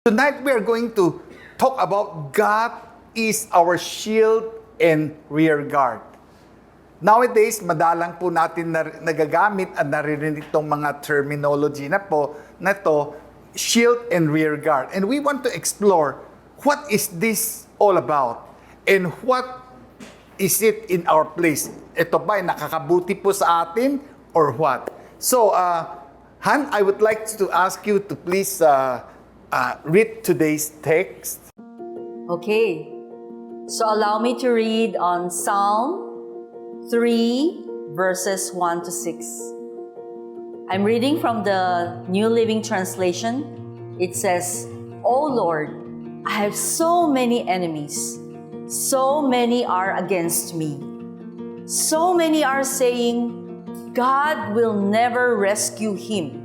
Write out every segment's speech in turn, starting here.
Tonight we are going to talk about God is our shield and rear guard. Nowadays, madalang po natin nagagamit at naririnig itong mga terminology na to, shield and rear guard. And we want to explore what is this all about and what is it in our place. Ito ba ay nakakabuti po sa atin or what? So, Han, I would like to ask you to please read today's text. Okay, so allow me to read on Psalm 3, verses 1 to 6. I'm reading from the New Living Translation. It says, "O Lord, I have so many enemies. So many are against me. So many are saying, God will never rescue him.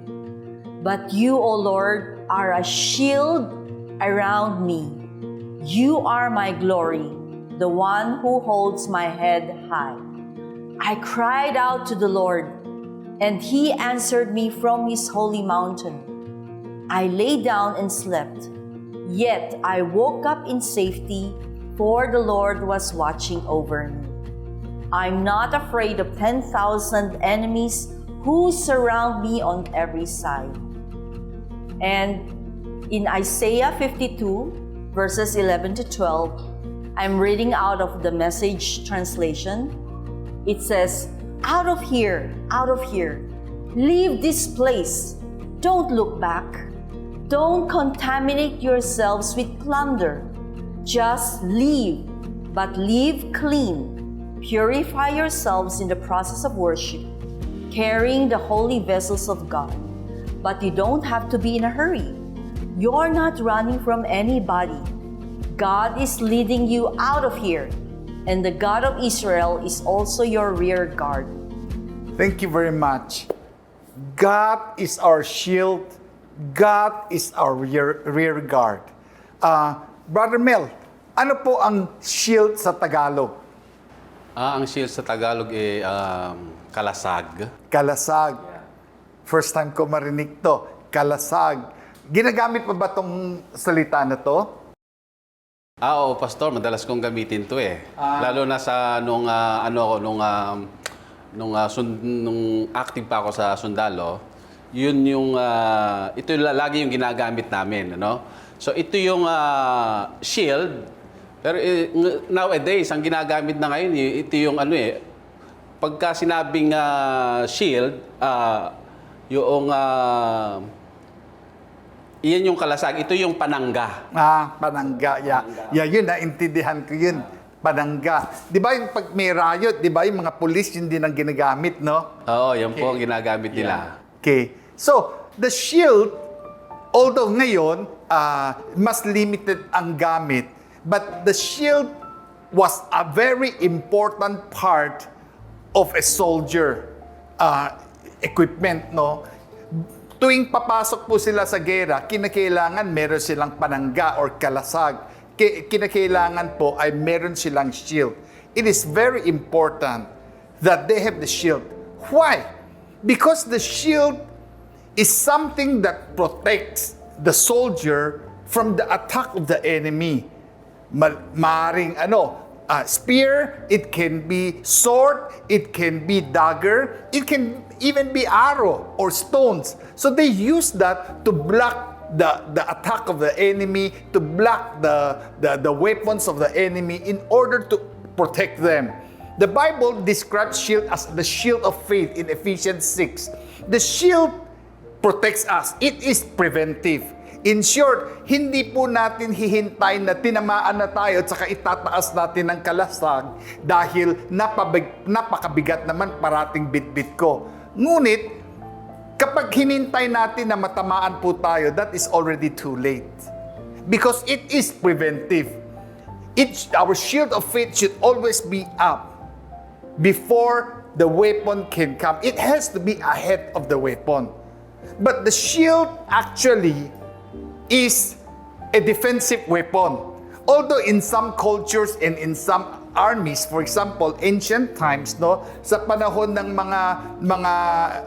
But you, O Lord, are a shield around me. You are my glory, the one who holds my head high. I cried out to the Lord, and he answered me from his holy mountain. I lay down and slept, yet I woke up in safety, for the Lord was watching over me. I'm not afraid of 10,000 enemies who surround me on every side." And in Isaiah 52, verses 11 to 12, I'm reading out of the Message translation. It says, out of here, leave this place. Don't look back. Don't contaminate yourselves with plunder. Just leave, but leave clean. Purify yourselves in the process of worship, carrying the holy vessels of God. But you don't have to be in a hurry. You're not running from anybody. God is leading you out of here, and the God of Israel is also your rear guard. Thank you very much. God is our shield. God is our rear guard. Brother Mel, ano po ang shield sa Tagalog? Ang shield sa Tagalog ay kalasag. Kalasag. First time ko marinig to. Kalasag. Ginagamit pa ba tong salita na to? Oo, Pastor, madalas kong gamitin to eh. Lalo na sa nung active pa ako sa sundalo, yun yung ito lagi yung ginagamit namin, ano? So ito yung shield. Pero nowadays ang ginagamit na ngayon ito yung pagka sinabing shield, yung iyan yung kalasag, ito yung panangga. Panangga, yeah. Yeah, yun, naintindihan ko yun. Panangga. Di ba yung pag may riot, di ba yung mga pulis yun din ang ginagamit, no? Oo, yan po ang ginagamit nila. Okay. So, the shield, although ngayon, mas limited ang gamit, but the shield was a very important part of a soldier equipment, no? Tuwing papasok po sila sa gera, kinakailangan meron silang panangga or kalasag. Kinakailangan po ay meron silang shield. It is very important that they have the shield. Why? Because the shield is something that protects the soldier from the attack of the enemy. Maaring spear, it can be sword, it can be dagger, it can even be arrow or stones. So they use that to block the attack of the enemy, to block the weapons of the enemy in order to protect them. The Bible describes shield as the shield of faith in Ephesians 6. The shield protects us. It is preventive. In short, hindi po natin hihintayin na tinamaan na tayo at saka itataas natin ang kalasag dahil napakabigat naman parating bitbit ko. Ngunit, kapag hinintay natin na matamaan po tayo, that is already too late. Because it is preventive. Our shield of faith should always be up before the weapon can come. It has to be ahead of the weapon. But the shield actually is a defensive weapon. Although in some cultures and in some armies, for example, ancient times, no, sa panahon ng mga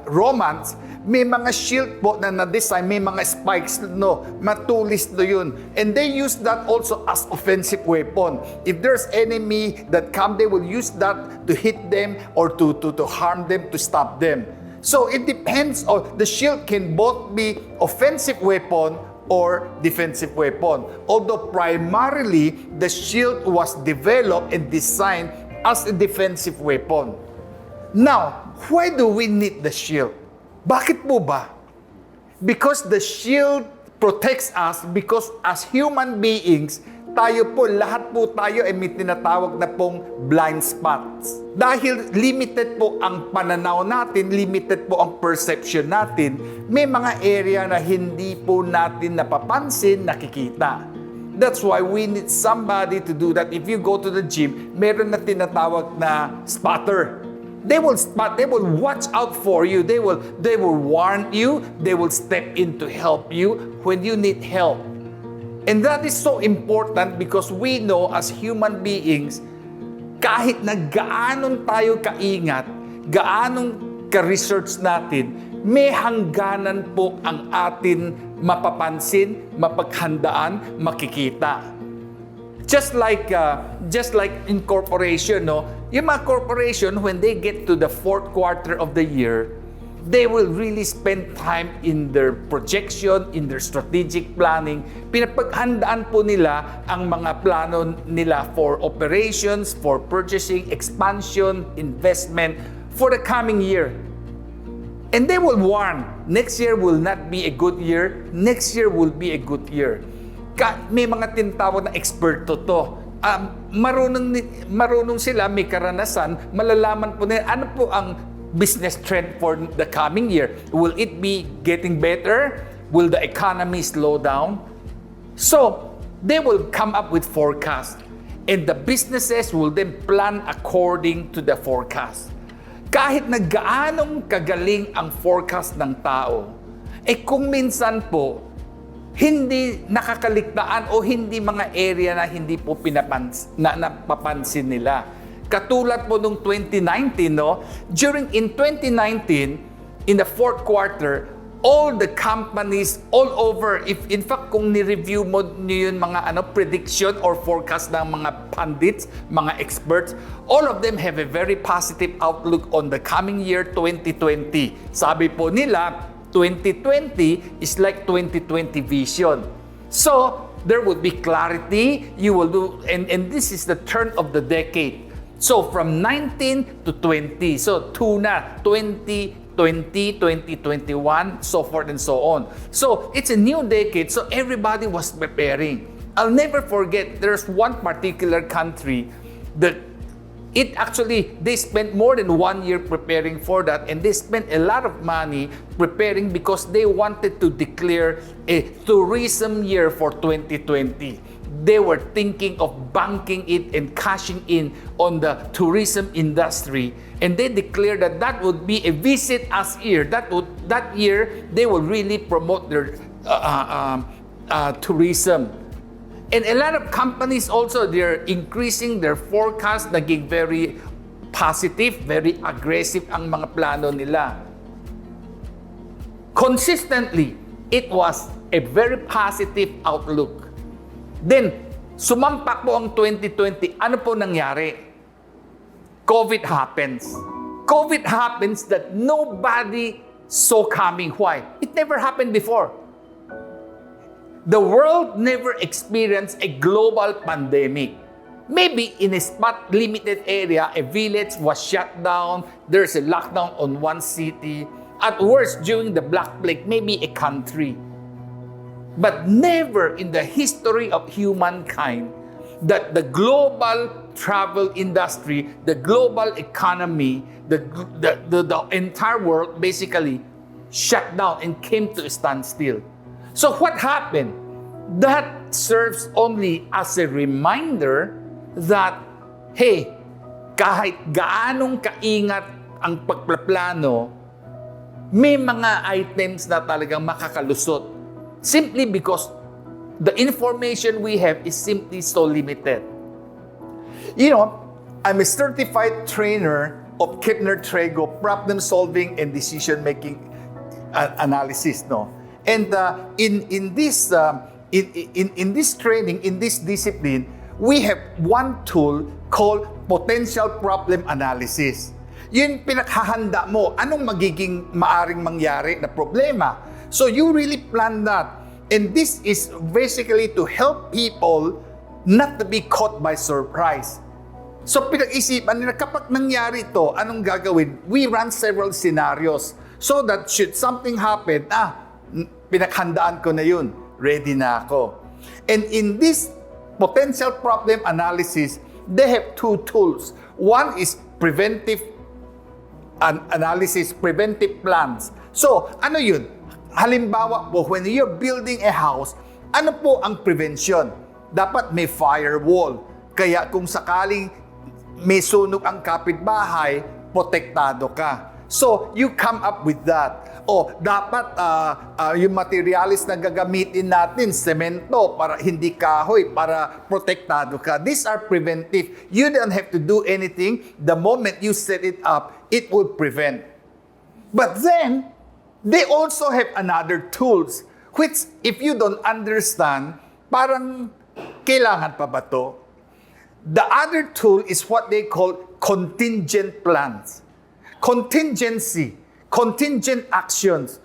Romans, may mga shield po na na-design, may mga spikes, no, matulis na yun. And they use that also as offensive weapon. If there's enemy that come, they will use that to hit them or to harm them, to stop them. So it depends on, the shield can both be offensive weapon or defensive weapon. Although primarily, the shield was developed and designed as a defensive weapon. Now, why do we need the shield? Bakit po ba? Because the shield protects us, because as human beings, lahat po tayo ay may tinatawag na pong blind spots. Dahil limited po ang pananaw natin, limited po ang perception natin, may mga area na hindi po natin napapansin, nakikita. That's why we need somebody to do that. If you go to the gym, meron na tinatawag na spotter. They will spot, they will watch out for you. They will warn you. They will step in to help you when you need help. And that is so important because we know as human beings, kahit na gaanon tayo kaingat, gaanong ka-research natin, may hangganan po ang atin mapapansin, mapaghandaan, makikita. Just like in corporation, no? Yung mga corporation, when they get to the fourth quarter of the year, they will really spend time in their projection, in their strategic planning. Pinapaghandaan po nila ang mga plano nila for operations, for purchasing, expansion, investment for the coming year. And they will warn, next year will not be a good year, next year will be a good year. May mga tinatawag na eksperto to. Marunong sila, may karanasan, malalaman po nila ano po ang business trend for the coming year. Will it be getting better? Will the economy slow down? So, they will come up with forecast. And the businesses will then plan according to the forecast. Kahit na gaanong kagaling ang forecast ng tao, kung minsan po, hindi nakakaligtaan o hindi mga area na hindi po napapansin nila. Katulad po nung 2019, no? In 2019, in the fourth quarter, all the companies all over, in fact, kung ni-review mo niyo yung mga prediction or forecast ng mga pundits, mga experts, all of them have a very positive outlook on the coming year 2020. Sabi po nila, 2020 is like 2020 vision. So, there will be clarity, you will do, and this is the turn of the decade. So, from 19 to 20, so 2020, 2021, so forth and so on. So, it's a new decade, so everybody was preparing. I'll never forget, there's one particular country that they spent more than 1 year preparing for that, and they spent a lot of money preparing because they wanted to declare a tourism year for 2020. They were thinking of banking it and cashing in on the tourism industry, and they declared that would be a visit us year. That year they will really promote their tourism. And a lot of companies also, they're increasing their forecast, naging very positive, very aggressive ang mga plano nila. Consistently, it was a very positive outlook. Then, sumampak po ang 2020. Ano po nangyari? COVID happens. COVID happens that nobody saw coming. Why? It never happened before. The world never experienced a global pandemic. Maybe in a spot limited area, a village was shut down, there's a lockdown on one city. At worst, during the Black Plague, maybe a country. But never in the history of humankind that the global travel industry, the global economy, the entire world basically shut down and came to a standstill. So what happened? That serves only as a reminder that, hey, kahit gaanong kaingat ang pagplaplano, may mga items na talagang makakalusot. Simply because the information we have is simply so limited. You know, I'm a certified trainer of Kepner-Trego, problem solving and decision making analysis, no. And in this training, in this discipline, we have one tool called potential problem analysis. Yun pinaghahanda mo, anong magiging maaring mangyari na problema. So you really plan that. And this is basically to help people not to be caught by surprise. So pinag-isipan nila, kapag nangyari ito, anong gagawin? We run several scenarios so that should something happen, pinaghandaan ko na yun, ready na ako. And in this potential problem analysis, they have two tools. One is preventive analysis, preventive plans. So, ano yun? Halimbawa po, when you're building a house, ano po ang prevention? Dapat may firewall. Kaya kung sakaling may sunog ang kapitbahay, protektado ka. So, you come up with that. O, dapat yung materialis na gagamitin natin, semento, para hindi kahoy, para protektado ka. These are preventive. You don't have to do anything. The moment you set it up, it will prevent. But then, they also have another tools, which if you don't understand, parang kailangan pa ba to? The other tool is what they call contingent plans. Contingency, contingent actions.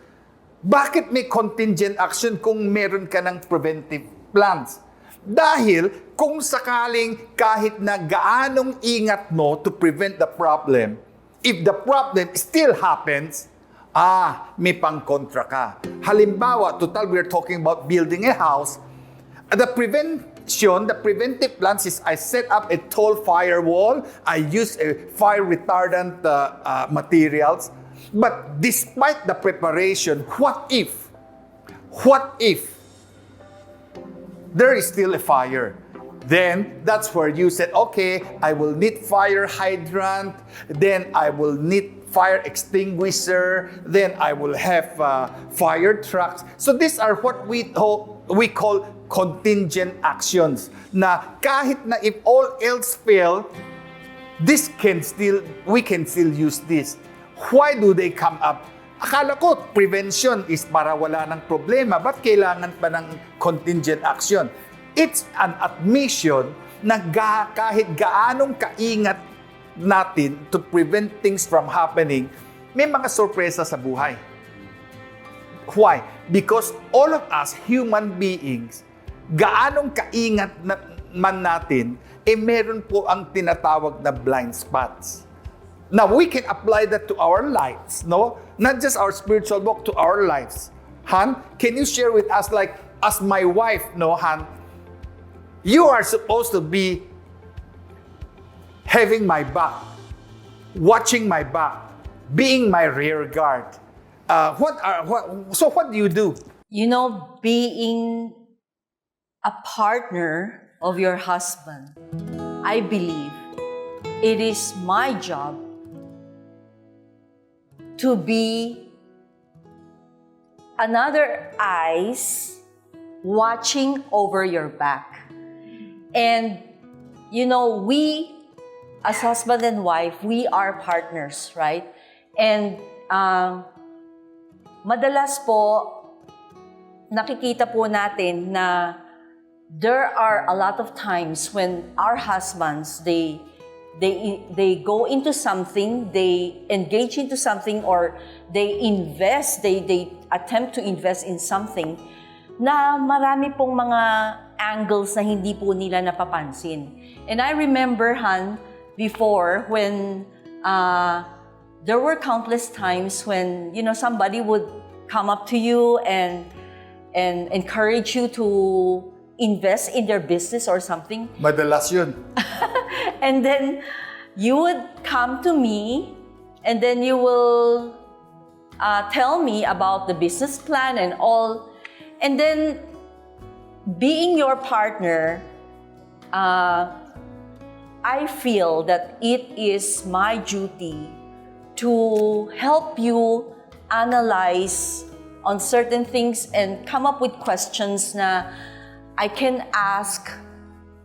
Bakit may contingent action kung meron ka ng preventive plans? Dahil kung sakaling kahit na gaanong ingat mo to prevent the problem, if the problem still happens, may pangkontra ka. Halimbawa, total we're talking about building a house, the preventive plans is I set up a tall firewall, I use a fire retardant materials, but despite the preparation, what if there is still a fire? Then that's where you said, okay, I will need fire hydrant, then I will need fire extinguisher, then I will have fire trucks. So these are what we call contingent actions. Na kahit na if all else fail, we can still use this. Why do they come up? Akala ko prevention is para wala ng problema. Ba't kailangan pa ng contingent action? It's an admission na kahit gaanong kaingat natin to prevent things from happening, may mga sorpresa sa buhay. Why? Because all of us, human beings, gaanong kaingat man natin, meron po ang tinatawag na blind spots. Now, we can apply that to our lives, no? Not just our spiritual walk, to our lives. Han, can you share with us, like, as my wife, no, Han, you are supposed to be having my back, watching my back, being my rear guard. So what do you do? You know, being a partner of your husband, I believe it is my job to be another eyes watching over your back. And, you know, we, as husband and wife, we are partners, right? And madalas po, nakikita po natin na there are a lot of times when our husbands, they go into something, they engage into something, or they invest, they attempt to invest in something na marami pong mga angles na hindi po nila napapansin. And I remember, Han, before when there were countless times when, you know, somebody would come up to you and encourage you to invest in their business or something. Madalas yun. And then you would come to me and then you will tell me about the business plan and all. And then being your partner, I feel that it is my duty to help you analyze on certain things and come up with questions na I can ask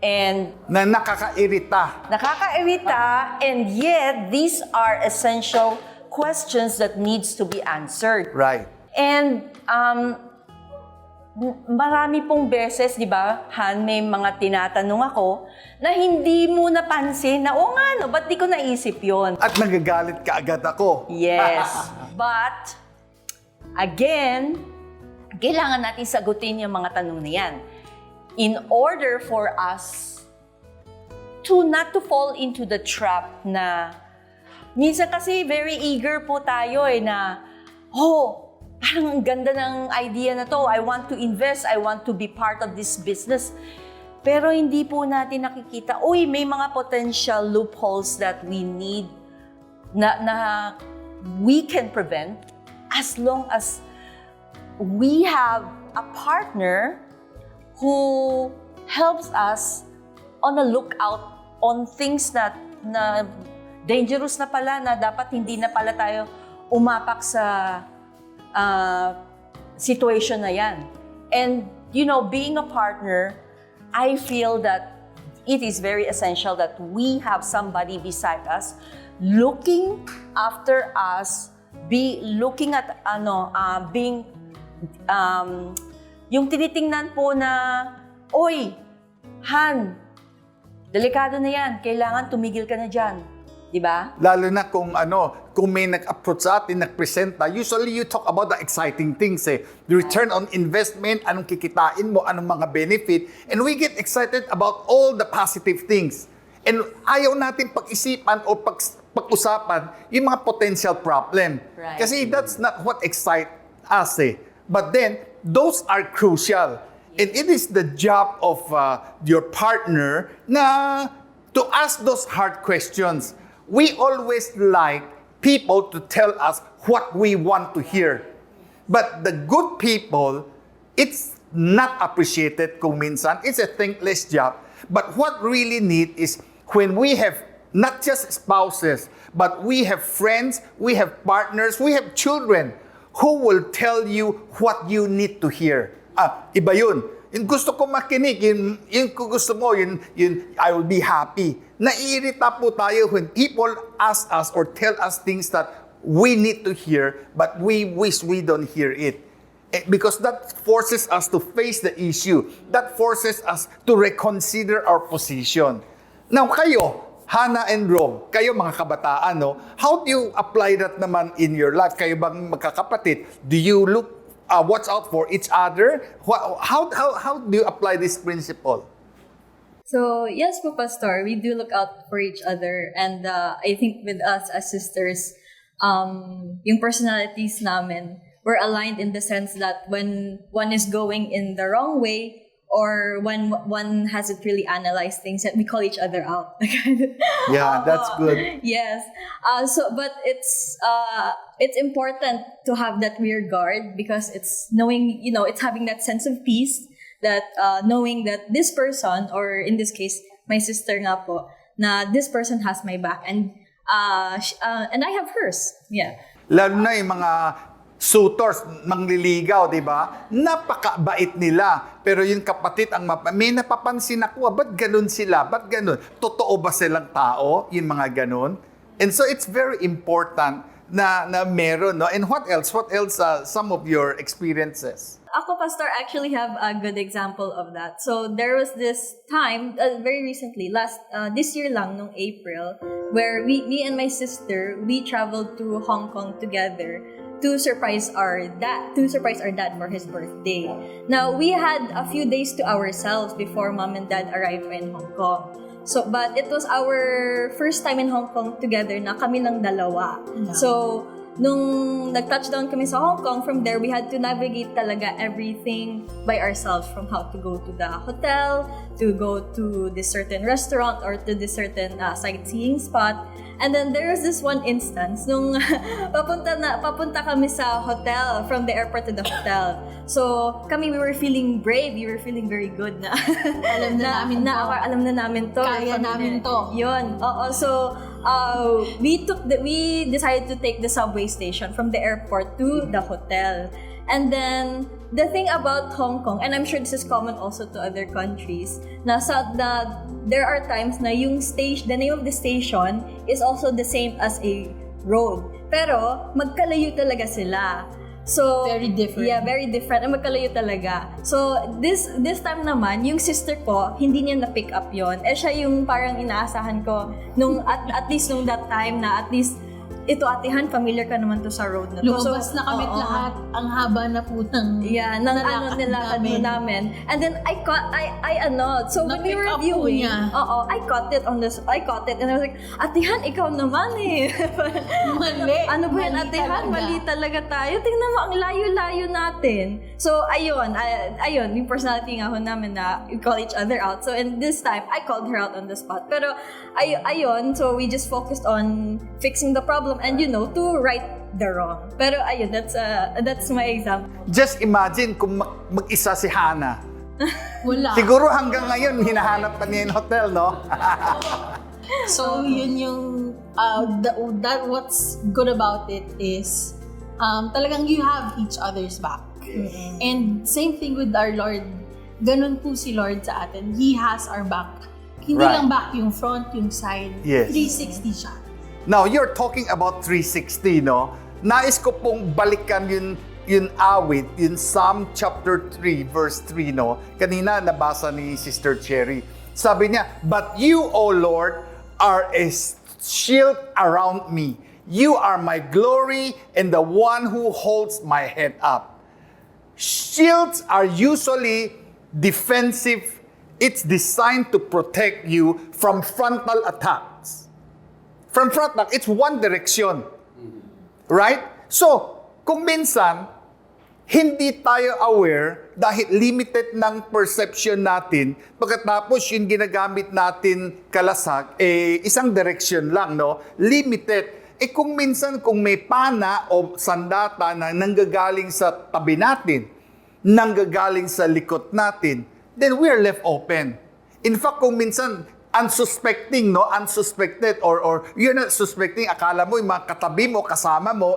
And Na nakakairita. nakakairita, and yet these are essential questions that needs to be answered. Right. And marami pong beses, di ba, Han, may mga tinatanong ako na hindi mo napansin na, o nga no, ba't di ko naisip yon? At nagagalit ka agad ako. Yes. But, again, kailangan natin sagutin yung mga tanong na yan in order for us to not to fall into the trap na minsan kasi very eager po tayo na, parang ang ganda ng idea na to. I want to invest. I want to be part of this business. Pero hindi po natin nakikita, may mga potential loopholes that we need na we can prevent as long as we have a partner who helps us on a lookout on things na dangerous na pala, na dapat hindi na pala tayo umapak sa situation na yan. And, being a partner, I feel that it is very essential that we have somebody beside us looking after us, looking at, yung tinitingnan po na, Han, delikado na yan, kailangan tumigil ka na dyan. Diba? Lalo na kung may nag-approach sa atin, nag-presenta, usually you talk about the exciting things The return on investment, anong kikitain mo, anong mga benefit, and we get excited about all the positive things. And ayaw natin pag-isipan o pag-usapan yung mga potential problem. Right. Kasi that's not what excites us But then, those are crucial. And it is the job of your partner to ask those hard questions. We always like people to tell us what we want to hear. But the good people, it's not appreciated kung minsan. It's a thankless job. But what really need is when we have not just spouses, but we have friends, we have partners, we have children who will tell you what you need to hear. Iba yun. Yung gusto ko makinig, yung gusto mo, yun, I will be happy. Naiirita po tayo when people ask us or tell us things that we need to hear, but we wish we don't hear it. Because that forces us to face the issue. That forces us to reconsider our position. Now, kayo, Hannah and Rom, kayo mga kabataan, how do you apply that naman in your life? Kayo bang magkakapatid? Do you watch out for each other? How do you apply this principle? So, yes po, Pastor, we do look out for each other. And I think with us as sisters, yung personalities namin, we're aligned in the sense that when one is going in the wrong way, or when one hasn't really analyzed things, that we call each other out. Yeah, that's good. Yes. But it's important to have that rear guard, because it's knowing, it's having that sense of peace, that knowing that this person, or in this case, my sister nga po, na this person has my back, and I have hers. Yeah. Lalo na yung mga suitors, mangliligaw, di ba? Napakabait nila. Pero yung kapatid, may napapansin ako, ba't ganun sila? Ba't ganun? Totoo ba silang tao? Yung mga ganun. And so it's very important na meron, no? And what else? What else some of your experiences? Ako, Pastor, actually have a good example of that. So there was this time, very recently, this year lang, nung April, where me and my sister, we traveled to Hong Kong together to surprise our dad for his birthday. Now, we had a few days to ourselves before Mom and Dad arrived in Hong Kong. So, but it was our first time in Hong Kong together na kami lang dalawa. Yeah. So, nung nag-touchdown kami sa Hong Kong, from there, we had to navigate talaga everything by ourselves, from how to go to the hotel, to go to this certain restaurant, or to this certain sightseeing spot. And then there was this one instance nung papunta kami sa hotel, from the airport to the hotel. So we were feeling brave, we were feeling very good na alam na namin to. Alam na namin to. Kaya namin to. Yun. Oo. So we decided to take the subway station from the airport to the hotel. And then the thing about Hong Kong, and I'm sure this is common also to other countries, there are times na yung station, the name of the station is also the same as a road. Pero magkalayo talaga sila. So Very different. Yeah, very different. Magkalayo talaga. So this time naman, yung sister ko, hindi niya na-pick up yon. Siya yung parang inaasahan ko nung at least nung that time na at least ito atihan, familiar ka naman to sa road na to. Lumabas na kami lahat. Ang haba na po ng nilakad namin. And then so when we were Na-pick up po viewing, niya. I caught it and I was like, atihan, ikaw naman eh. Mali. Ano ba yan, Mali atihan? talaga. Mali talaga tayo. Tingnan mo, ang layo-layo natin. So, ayun, yung personality nga ho namin na we call each other out. So, and this time, I called her out on the spot. Pero, ayun, so we just focused on fixing the problem and to right the wrong. Pero ayun, that's my example. Just imagine kung mag-isa si Hannah. Wala. Siguro hanggang ngayon, hinahanap pa niya yung hotel, no? So, yun yung, what's good about it is, talagang you have each other's back. And same thing with our Lord. Ganun po si Lord sa atin. He has our back. Hindi Right. lang back, yung front, yung side. Yes. 360 siya. Now, you're talking about 360, no? Nais ko pong balikan yung awit, yung Psalm chapter 3, verse 3, no? Kanina nabasa ni Sister Cherry. Sabi niya, "But you, O Lord, are a shield around me. You are my glory and the one who holds my head up." Shields are usually defensive. It's designed to protect you from frontal attacks. From front attack, it's one direction. Right? So, kung minsan, hindi tayo aware dahil limited ng perception natin, pagkatapos yung ginagamit natin kalasag, isang direction lang, no? Limited. Kung minsan, kung may pana o sandata na nanggagaling sa tabi natin, nanggagaling sa likod natin, then we are left open. In fact, kung minsan, unsuspecting, no? Unsuspected or you're not suspecting, akala mo yung mga katabi mo, kasama mo,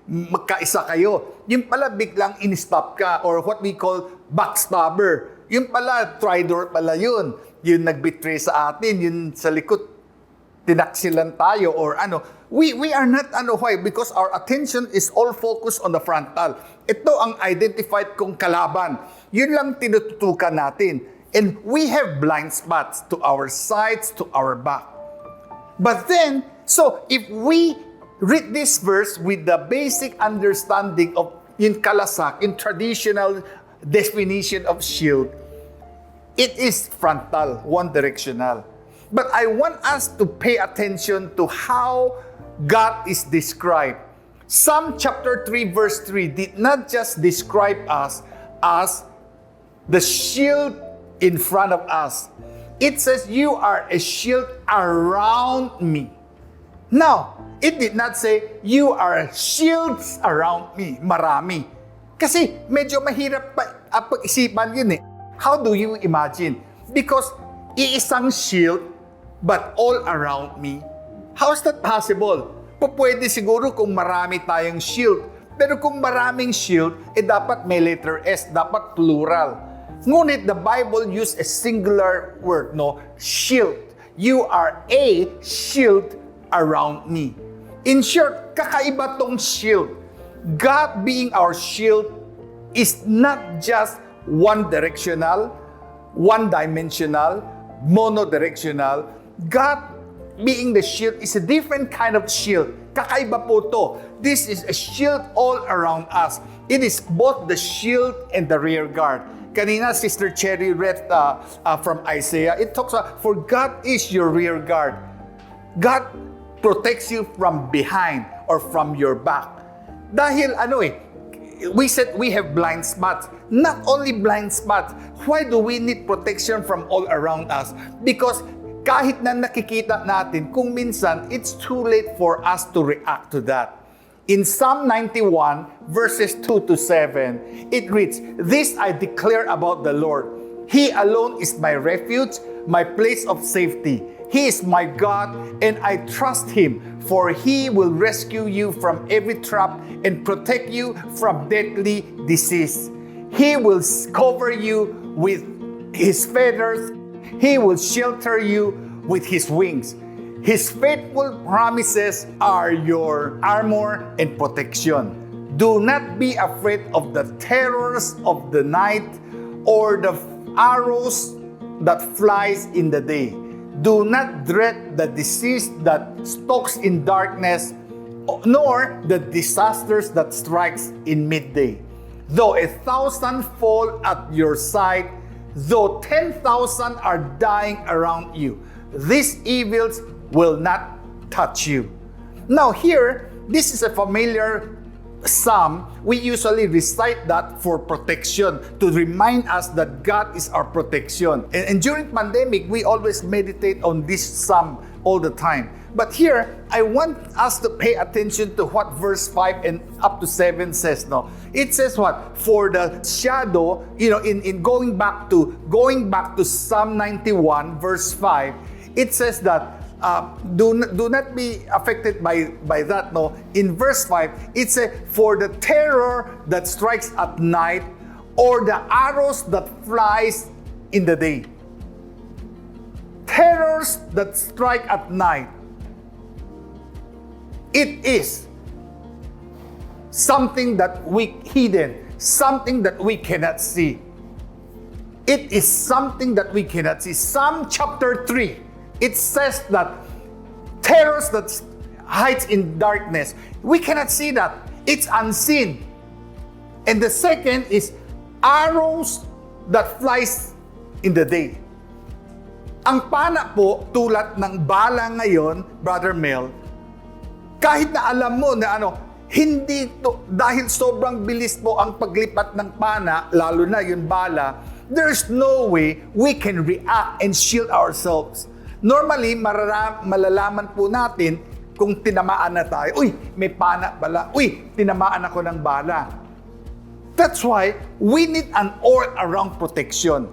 magkaisa kayo. Yung pala biglang in-stop ka or what we call backstabber. Yung pala, traitor pala yun. Yung nag-betray sa atin, yung sa likod, tinaksilan tayo or ano. We are not why? Because our attention is all focused on the frontal. Ito ang identified kong kalaban. Yun lang tinututukan natin. And we have blind spots to our sides, to our back. But then, so if we read this verse with the basic understanding of in kalasak, in traditional definition of shield, it is frontal, one directional. But I want us to pay attention to how God is described. Psalm chapter 3 verse 3 did not just describe us as the shield in front of us. It says, "You are a shield around me." Now, it did not say, "You are shields around me." Marami. Kasi medyo mahirap pag-isipan yun eh. How do you imagine? Because iisang shield, but all around me. How is that possible? Pwede siguro kung marami tayong shield. Pero kung maraming shield, dapat may letter S, dapat plural. Ngunit the Bible use a singular word, no? Shield. You are a shield around me. In short, kakaiba tong shield. God being our shield is not just one-directional, one-dimensional, monodirectional. God being the shield is a different kind of shield. Kakaiba po to. This is a shield all around us. It is both the shield and the rear guard. Kanina, Sister Cherry read from Isaiah. It talks about, "For God is your rear guard." God protects you from behind or from your back. Dahil we said we have blind spots. Not only blind spots, why do we need protection from all around us? Because kahit na nakikita natin, kung minsan, it's too late for us to react to that. In Psalm 91, verses 2 to 7, it reads, "This I declare about the Lord. He alone is my refuge, my place of safety. He is my God, and I trust Him, for He will rescue you from every trap and protect you from deadly disease. He will cover you with His feathers. He will shelter you with His wings. His faithful promises are your armor and protection. Do not be afraid of the terrors of the night or the arrows that flies in the day. Do not dread the disease that stalks in darkness, nor the disasters that strikes in midday. Though 1,000 fall at your side, though 10,000 are dying around you, these evils will not touch you. Now here, this is a familiar psalm. We usually recite that for protection, to remind us that God is our protection. And during pandemic, we always meditate on this psalm all the time. But here, I want us to pay attention to what verse 5 and up to 7 says. No, it says what? For the shadow, in going back to Psalm 91 verse 5, it says that do not be affected by that. No, in verse 5, it says, for the terror that strikes at night, or the arrows that flies in the day. Terrors that strike at night. It is something that we hidden, something that we cannot see. It is something that we cannot see. Psalm chapter 3, it says that terrors that hides in darkness, we cannot see that. It's unseen. And the second is arrows that flies in the day. Ang pana po, tulad ng bala ngayon, Brother Mel, kahit na alam mo na hindi to, dahil sobrang bilis po ang paglipat ng pana, lalo na yung bala, there's no way we can react and shield ourselves. Normally, malalaman po natin kung tinamaan na tayo. Uy, may pana pala. Uy, tinamaan ako ng bala. That's why we need an all-around protection.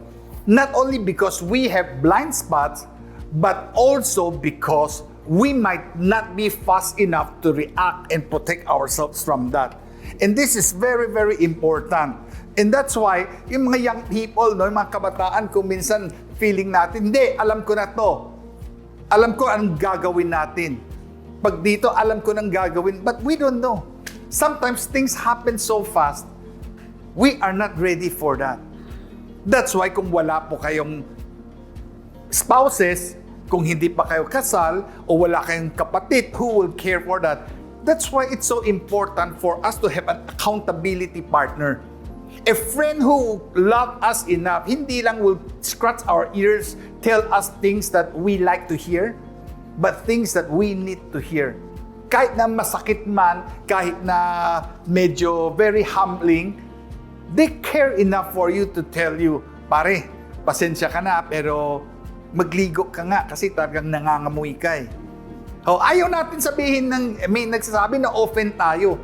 Not only because we have blind spots, but also because we might not be fast enough to react and protect ourselves from that. And this is very, very important. And that's why, yung mga young people, yung mga kabataan, kung minsan feeling natin, hindi, alam ko na to. Alam ko anong gagawin natin. Pag dito, alam ko nang gagawin. But we don't know. Sometimes things happen so fast, we are not ready for that. That's why kung wala po kayong spouses, kung hindi pa kayo kasal, o wala kayong kapatid who will care for that, that's why it's so important for us to have an accountability partner. A friend who loves us enough, hindi lang will scratch our ears, tell us things that we like to hear, but things that we need to hear. Kahit na masakit man, kahit na medyo very humbling, they care enough for you to tell you, pare, pasensya ka na, pero magligo ka nga kasi talagang nangangamoy ka eh. Ayaw natin sabihin may nagsasabi na offend tayo.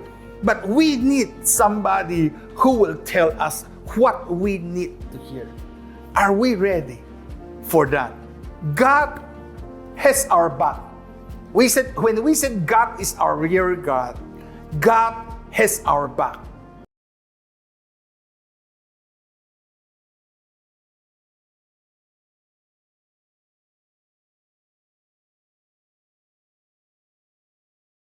But we need somebody who will tell us what we need to hear. Are we ready for that? God has our back. When we said God is our rear guard, God has our back.